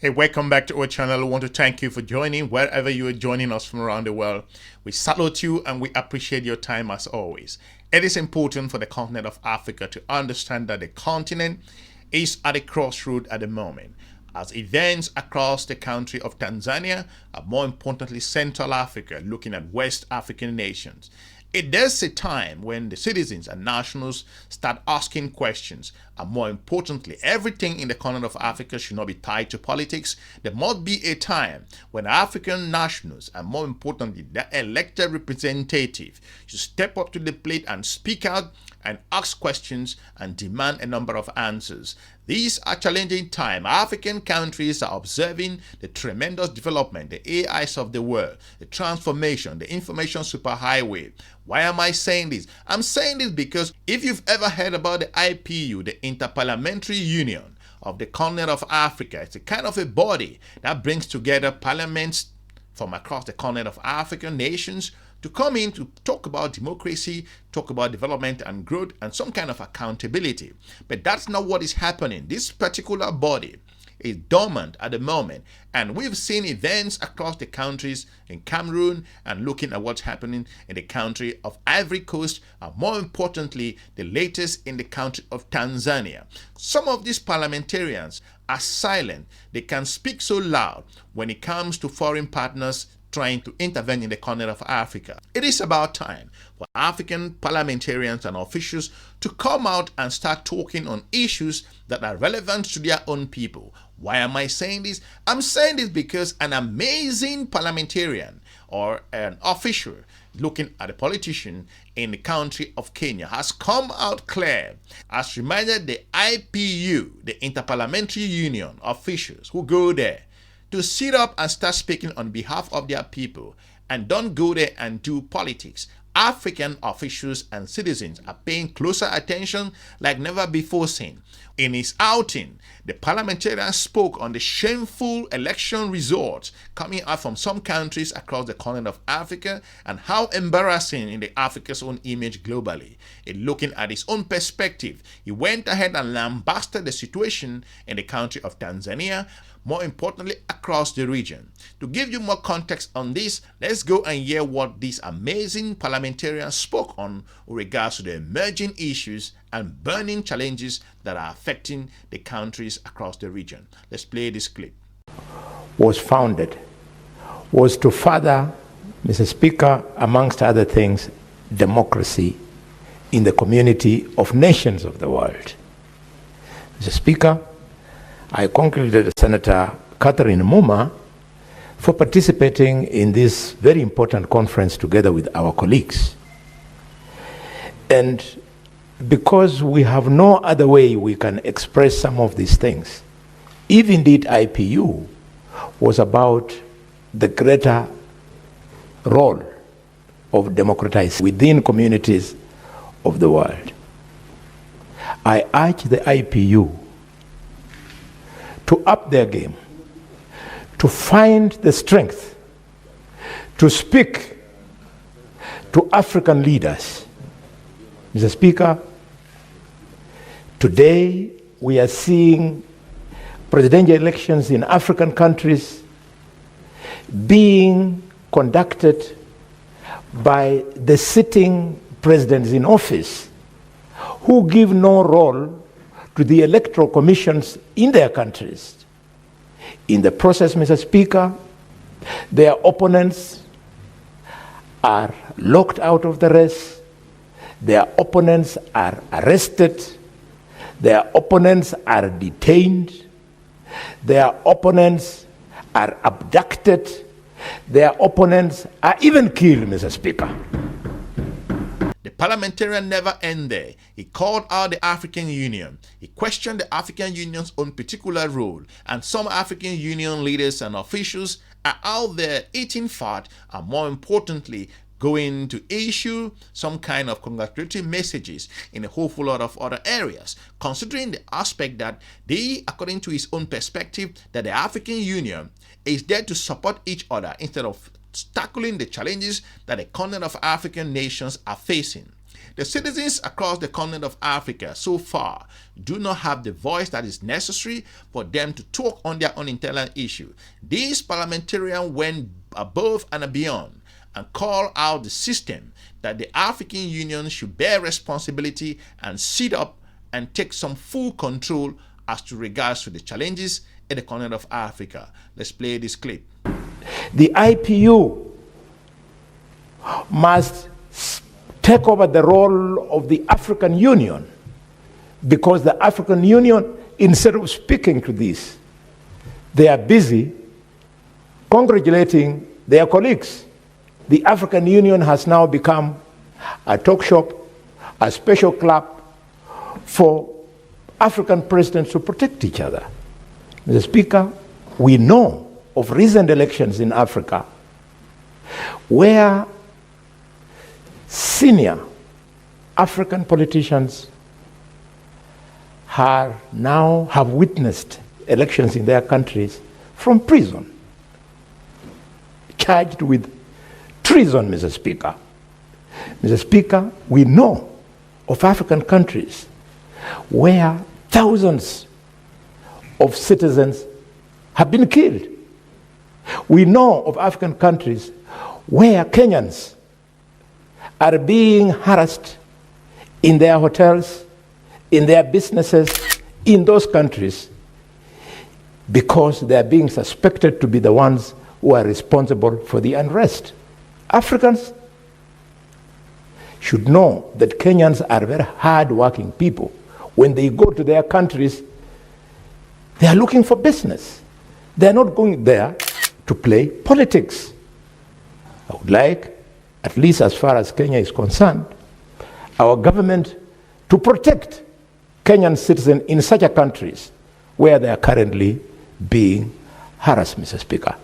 Hey, welcome back to our channel. We want to thank you for joining wherever you are joining us from around the world. We salute you and we appreciate your time as always. It is important for the continent of Africa to understand that the continent is at a crossroad at the moment, as events across the country of Tanzania, and more importantly Central Africa, looking at West African nations. It is a time when the citizens and nationals start asking questions, and more importantly, everything in the continent of Africa should not be tied to politics. There must be a time when African nationals, and more importantly, the elected representative, should step up to the plate and speak out and ask questions and demand a number of answers. These are challenging times. African countries are observing the tremendous development, the AIs of the world, the transformation, the information superhighway. Why am I saying this? I'm saying this because if you've ever heard about the IPU, the Inter-Parliamentary Union of the continent of Africa, it's a kind of a body that brings together parliaments from across the continent of African nations to come in to talk about democracy, talk about development and growth, and some kind of accountability. But that's not what is happening. This particular body is dormant at the moment, and we've seen events across the countries in Cameroon and looking at what's happening in the country of Ivory Coast, and more importantly, the latest in the country of Tanzania. Some of these parliamentarians are silent. They can speak so loud when it comes to foreign partners trying to intervene in the continent of Africa. It is about time for African parliamentarians and officials to come out and start talking on issues that are relevant to their own people. Why am I saying this? I'm saying this because an amazing parliamentarian or an official looking at a politician in the country of Kenya has come out clear, has reminded the IPU, the Inter-Parliamentary Union officials who go there to sit up and start speaking on behalf of their people, and don't go there and do politics. African officials and citizens are paying closer attention like never before seen. In his outing, the parliamentarian spoke on the shameful election results coming out from some countries across the continent of Africa and how embarrassing in the Africa's own image globally. In looking at his own perspective, he went ahead and lambasted the situation in the country of Tanzania, more importantly across the region. To give you more context on this, let's go and hear what these amazing parliamentarians spoke on with regards to the emerging issues and burning challenges that are affecting the countries across the region. Let's play this clip. Was founded was to further, Mr. Speaker, amongst other things, democracy in the community of nations of the world. Mr. Speaker, I congratulate Senator Catherine Muma for participating in this very important conference together with our colleagues. And because we have no other way we can express some of these things, if indeed IPU was about the greater role of democratizing within communities of the world, I urge the IPU to up their game, to find the strength to speak to African leaders. Mr. Speaker, today we are seeing presidential elections in African countries being conducted by the sitting presidents in office who give no role to the electoral commissions in their countries. In the process, Mr. Speaker, their opponents are locked out of the race, their opponents are arrested, their opponents are detained, their opponents are abducted, their opponents are even killed, Mr. Speaker. The parliamentarian never ended there. He called out the African Union. He questioned the African Union's own particular role. And some African Union leaders and officials are out there eating fat and, more importantly, going to issue some kind of congratulatory messages in a whole lot of other areas, considering the aspect that they, according to his own perspective, that the African Union is there to support each other instead of tackling the challenges that the continent of African nations are facing. The citizens across the continent of Africa so far do not have the voice that is necessary for them to talk on their own internal issue. These parliamentarians went above and beyond and called out the system that the African Union should bear responsibility and sit up and take some full control as to regards to the challenges in the continent of Africa. Let's play this clip. The IPU must take over the role of the African Union, because the African Union, instead of speaking to this, they are busy congratulating their colleagues. The African Union has now become a talk shop, a special club for African presidents to protect each other. Mr. Speaker, we know of recent elections in Africa where senior African politicians have witnessed elections in their countries from prison, charged with treason, Mr. Speaker. Mr. Speaker, we know of African countries where thousands of citizens have been killed. We know of African countries where Kenyans are being harassed in their hotels, in their businesses, in those countries, because they are being suspected to be the ones who are responsible for the unrest. Africans should know that Kenyans are very hard-working people. When they go to their countries, they are looking for business. They are not going there to play politics. I would like, at least as far as Kenya is concerned, our government to protect Kenyan citizens in such a countries where they are currently being harassed, Mr. Speaker.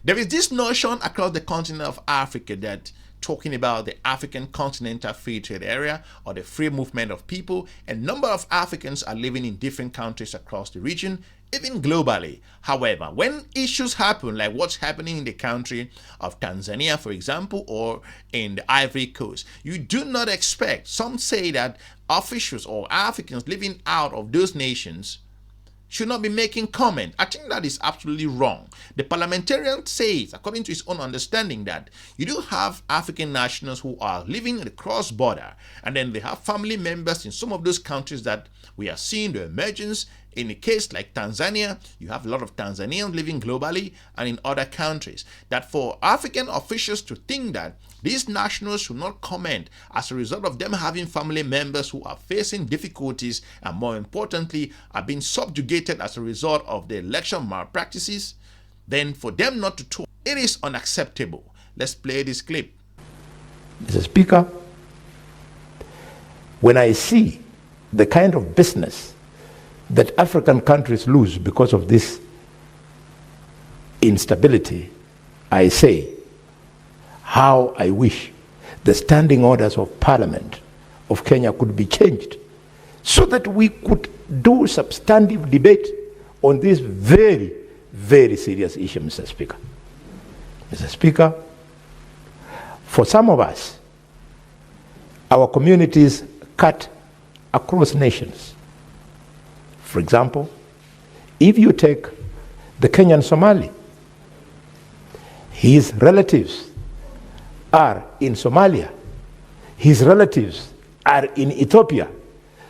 There is this notion across the continent of Africa that talking about the African Continental Free Trade Area or the free movement of people, a number of Africans are living in different countries across the region, even globally. However, when issues happen like what's happening in the country of Tanzania, for example, or in the Ivory Coast, you do not expect, some say that officials or Africans living out of those nations should not be making comment. I think that is absolutely wrong. The parliamentarian says, according to his own understanding, that you do have African nationals who are living in the cross-border, and then they have family members in some of those countries that we are seeing the emergence. In a case like Tanzania, you have a lot of Tanzanians living globally and in other countries. That for African officials to think that these nationals should not comment as a result of them having family members who are facing difficulties and, more importantly, are being subjugated as a result of the election malpractices, then for them not to talk, it is unacceptable. Let's play this clip. Mr. Speaker, when I see the kind of business that African countries lose because of this instability, I say, how I wish the standing orders of Parliament of Kenya could be changed so that we could do substantive debate on this very, very serious issue, Mr. Speaker. Mr. Speaker, for some of us, our communities cut across nations. For example, if you take the Kenyan Somali, his relatives are in Somalia, his relatives are in Ethiopia.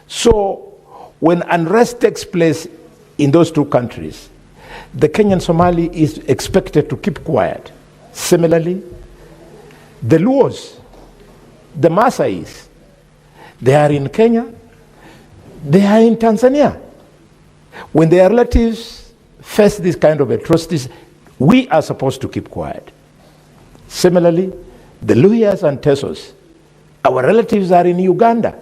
So when unrest takes place in those two countries, the Kenyan Somali is expected to keep quiet. Similarly, the Luos, the Maasais, they are in Kenya, they are in Tanzania. When their relatives face this kind of atrocities, we are supposed to keep quiet. Similarly, the Luyas and Tesos, our relatives are in Uganda.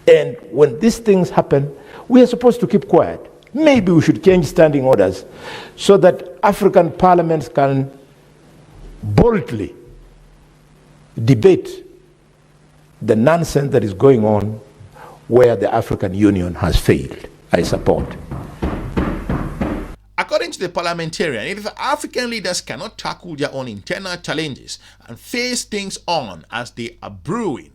And when these things happen, we are supposed to keep quiet. Maybe we should change standing orders so that African parliaments can boldly debate the nonsense that is going on where the African Union has failed. I support. According to the parliamentarian, if African leaders cannot tackle their own internal challenges and face things on as they are brewing,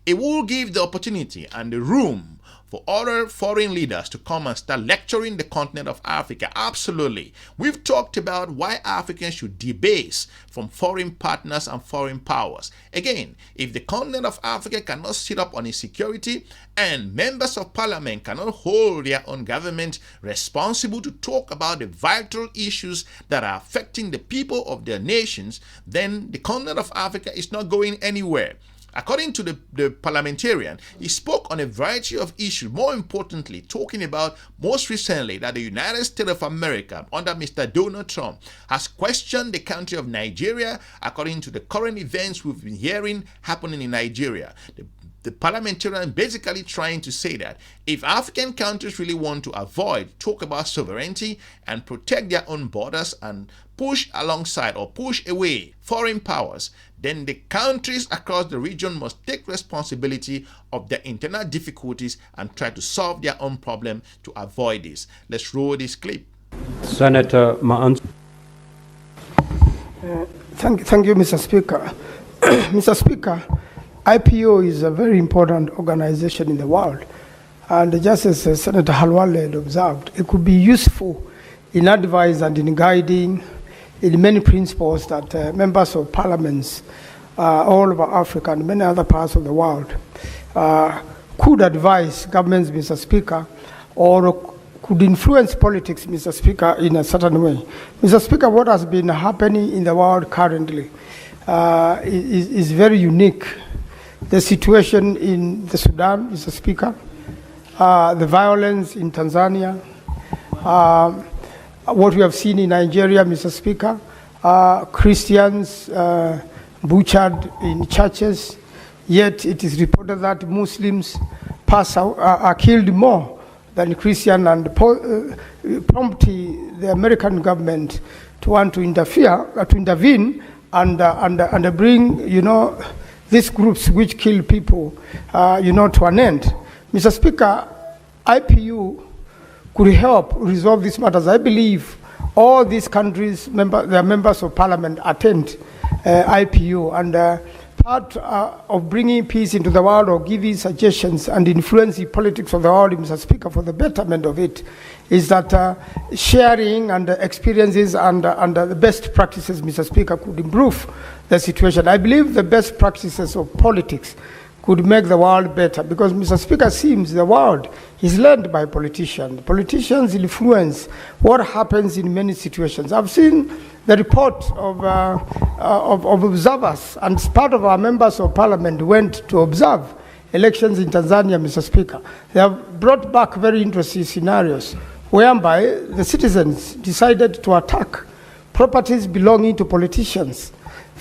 It will give the opportunity and the room for other foreign leaders to come and start lecturing the continent of Africa. Absolutely. We've talked about why Africans should debase from foreign partners and foreign powers. Again, if the continent of Africa cannot sit up on its security and members of parliament cannot hold their own government responsible to talk about the vital issues that are affecting the people of their nations, then the continent of Africa is not going anywhere. According to the parliamentarian, he spoke on a variety of issues, more importantly, talking about most recently that the United States of America, under Mr. Donald Trump, has questioned the country of Nigeria according to the current events we've been hearing happening in Nigeria. The parliamentarian basically trying to say that if African countries really want to talk about sovereignty and protect their own borders and push alongside or push away foreign powers, then the countries across the region must take responsibility of their internal difficulties and try to solve their own problem to avoid this. Let's roll this clip. Senator Thank you, Mr. Speaker. Mr. Speaker, IPO is a very important organization in the world, and just as Senator Halwale had observed, it could be useful in advice and in guiding in many principles that members of parliaments all over Africa and many other parts of the world could advise governments, Mr. Speaker, or could influence politics, Mr. Speaker, in a certain way. Mr. Speaker, what has been happening in the world currently is very unique. The situation in the Sudan, Mr. Speaker, the violence in Tanzania, what we have seen in Nigeria, Mr. Speaker, Christians butchered in churches, yet it is reported that Muslims are killed more than Christians, and promptly the American government to want to intervene and bring, these groups which kill people, to an end. Mr. Speaker, IPU could help resolve these matters. I believe all these countries, their members of parliament attend IPU, and part of bringing peace into the world or giving suggestions and influencing politics of the world, Mr. Speaker, for the betterment of it, is that sharing and experiences and the best practices, Mr. Speaker, could improve the situation. I believe the best practices of politics could make the world better, because, Mr. Speaker, seems the world is led by politicians. Politicians influence what happens in many situations. I've seen the report of observers, and part of our members of parliament went to observe elections in Tanzania, Mr. Speaker. They have brought back very interesting scenarios whereby the citizens decided to attack properties belonging to politicians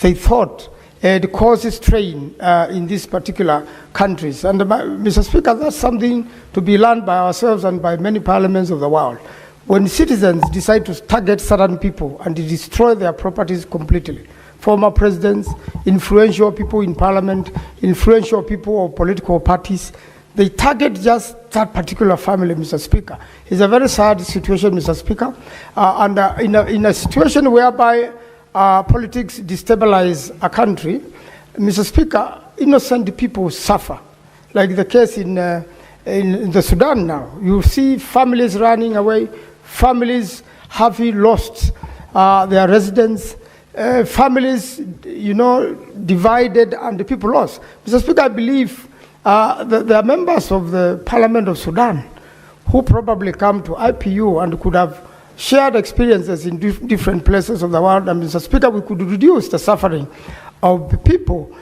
they thought it causes strain in these particular countries. And Mr. Speaker, that's something to be learned by ourselves and by many parliaments of the world. When citizens decide to target certain people and destroy their properties completely, former presidents, influential people in parliament, influential people of political parties, they target just that particular family, Mr. Speaker. It's a very sad situation, Mr. Speaker. In a situation whereby politics destabilize a country, Mr. Speaker, innocent people suffer, like the case in the Sudan now. You see families running away, families having lost their residence, families, divided, and the people lost. Mr. Speaker, I believe there are members of the Parliament of Sudan who probably come to IPU and could have shared experiences in different places of the world. And Mr. Speaker, we could reduce the suffering of the people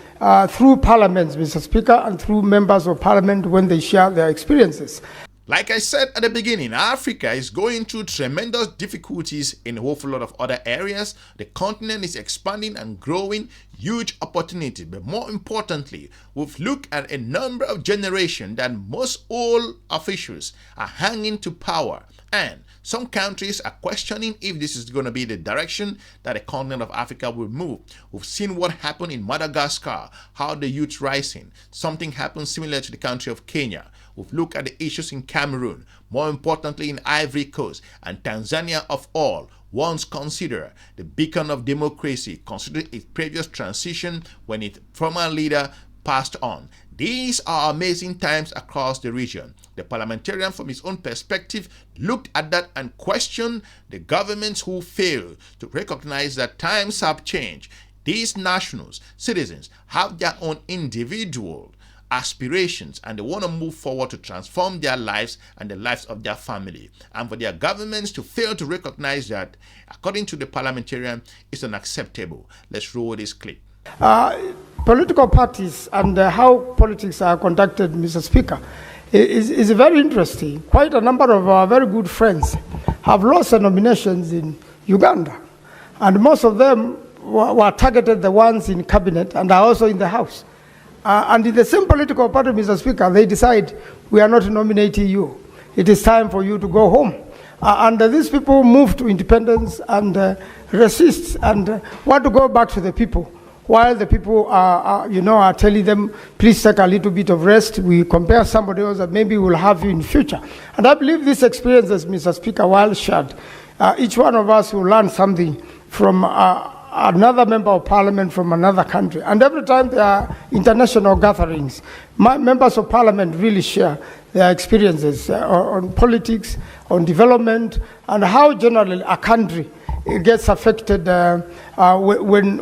through parliaments, Mr. Speaker, and through members of parliament when they share their experiences. Like I said at the beginning, Africa is going through tremendous difficulties in a whole lot of other areas. The continent is expanding and growing, huge opportunity. But more importantly, we've looked at a number of generations that most old officials are hanging to power. And some countries are questioning if this is going to be the direction that the continent of Africa will move. We've seen what happened in Madagascar, how the youth rising. Something happened similar to the country of Kenya. We've looked at the issues in Cameroon, more importantly in Ivory Coast, and Tanzania of all, once considered the beacon of democracy, considering its previous transition when its former leader passed on. These are amazing times across the region. The parliamentarian, from his own perspective, looked at that and questioned the governments who fail to recognize that times have changed. These nationals, citizens, have their own individual aspirations and they want to move forward to transform their lives and the lives of their family. And for their governments to fail to recognize that, according to the parliamentarian, is unacceptable. Let's roll this clip. Political parties and how politics are conducted, Mr. Speaker, is very interesting. Quite a number of our very good friends have lost their nominations in Uganda, and most of them were targeted, the ones in cabinet and are also in the House. And in the same political party, Mr. Speaker, they decide, we are not nominating you. It is time for you to go home. And these people move to independence and resist and want to go back to the people, while the people are telling them, please take a little bit of rest. We compare somebody else that maybe we'll have you in future. And I believe these experiences, Mr. Speaker, while shared, each one of us will learn something from another member of parliament from another country. And every time there are international gatherings, members of parliament really share their experiences on politics, on development, and how generally a country gets affected when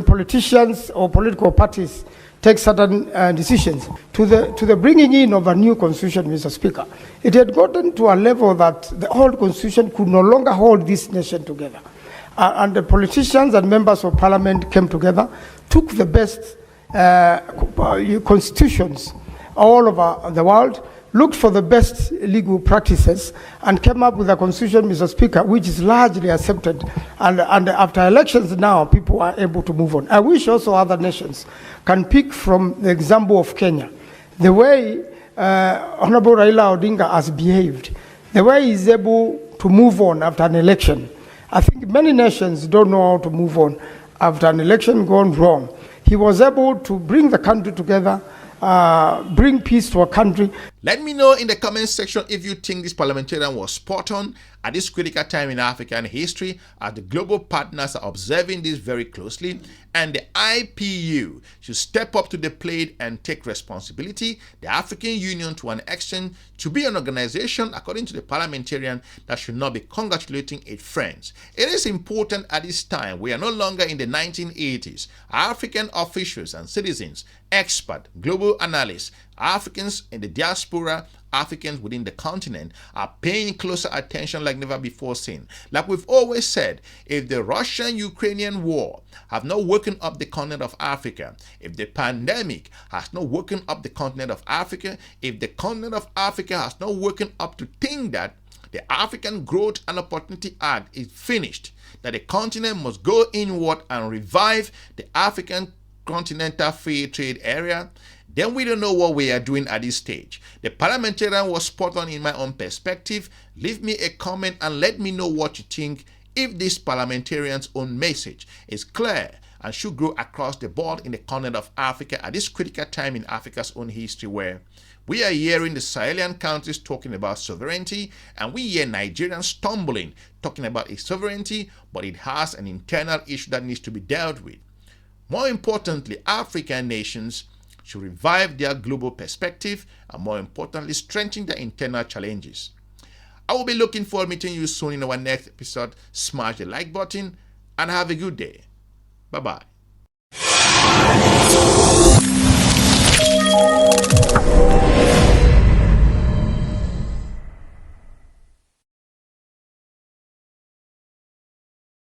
politicians or political parties take certain decisions. To the bringing in of a new constitution, Mr. Speaker, it had gotten to a level that the old constitution could no longer hold this nation together. And the politicians and members of parliament came together, took the best constitutions all over the world, looked for the best legal practices, and came up with a constitution, Mr. Speaker, which is largely accepted. And after elections now, people are able to move on. I wish also other nations can pick from the example of Kenya, the way Honorable Raila Odinga has behaved, the way he's able to move on after an election. I think many nations don't know how to move on after an election gone wrong. He was able to bring the country together, bring peace to a country. Let me know in the comment section if you think this parliamentarian was spot on at this critical time in African history, as the global partners are observing this very closely, and the IPU should step up to the plate and take responsibility. The African Union, to an extent, to be an organization, according to the parliamentarian, that should not be congratulating its friends. It is important at this time. We are no longer in the 1980s. African officials and citizens, experts, global analysts, Africans in the diaspora, Africans within the continent are paying closer attention like never before seen. Like we've always said, if the Russian-Ukrainian war have not woken up the continent of Africa, if the pandemic has not woken up the continent of Africa, if the continent of Africa has not woken up to think that the African Growth and Opportunity Act is finished, that the continent must go inward and revive the African continental free trade area, then we don't know what we are doing at this stage. The parliamentarian was spot on in my own perspective. Leave me a comment and let me know what you think, if this parliamentarian's own message is clear and should grow across the board in the continent of Africa at this critical time in Africa's own history, where we are hearing the Sahelian countries talking about sovereignty, and we hear Nigerians stumbling, talking about its sovereignty, but it has an internal issue that needs to be dealt with. More importantly, African nations should revive their global perspective and, more importantly, strengthen their internal challenges. I will be looking forward to meeting you soon in our next episode. Smash the like button and have a good day. Bye-bye.